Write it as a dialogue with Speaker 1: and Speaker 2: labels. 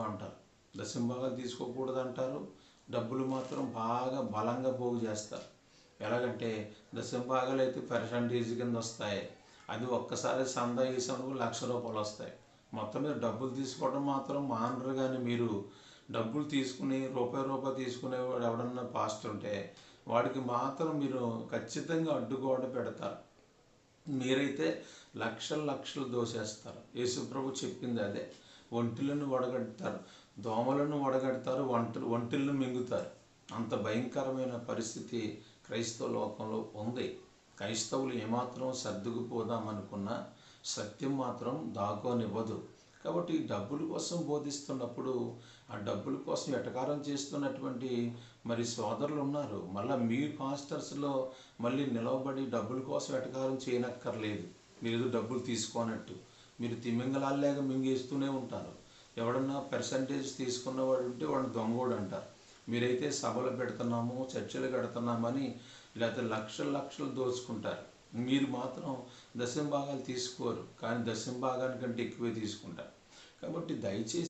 Speaker 1: అంటారు. దశంభాగాలు తీసుకోకూడదు అంటారు. డబ్బులు మాత్రం బాగా బలంగా పోగు చేస్తారు. ఎలాగంటే దశంభాగాలు అయితే పర్సంటేజ్ కింద వస్తాయి. అది ఒక్కసారి సందా వేసాము ₹1,00,000 వస్తాయి. మొత్తం మీద డబ్బులు తీసుకోవడం మాత్రం మానరు. కానీ మీరు డబ్బులు తీసుకుని రూపాయి తీసుకునేవాడు ఎవడన్నా పాస్టర్ ఉంటే వాడికి మాత్రం మీరు ఖచ్చితంగా అడ్డుగోడ పెడతారు. మీరైతే లక్షలు దోసేస్తారు. యేసుప్రభు చెప్పింది అదే. ఒంటిలను వడగడతారు, దోమలను వడగడతారు, ఒంటిలను మింగుతారు. అంత భయంకరమైన పరిస్థితి క్రైస్తవ లోకంలో ఉంది. క్రైస్తవులు ఏమాత్రం సర్దుకుపోదామనుకున్నా సత్యం మాత్రం దాకోనివ్వదు. కాబట్టి డబ్బుల కోసం బోధిస్తున్నప్పుడు ఆ డబ్బుల కోసం ఎటకారం చేస్తున్నటువంటి మరి సోదరులు ఉన్నారు. మళ్ళీ మీ పాస్టర్స్లో మళ్ళీ నిలవబడి డబ్బుల కోసం ఎటకారం చేయనక్కర్లేదు. మీరు డబ్బులు తీసుకోనట్టు మీరు తిమింగలాల్లాగా మింగేస్తూనే ఉంటారు. ఎవడన్నా పర్సంటేజ్ తీసుకున్నవాడు ఉంటే వాడు దొంగోడు అంటారు. మీరైతే సభలు పెడుతున్నాము, చర్చలు కడుతున్నామని లేకపోతే లక్షలు దోచుకుంటారు. మీరు మాత్రం దశంభాగాలు తీసుకోరు, కానీ దశంభాగానికంటే ఎక్కువే తీసుకుంటారు. కాబట్టి దయచేసి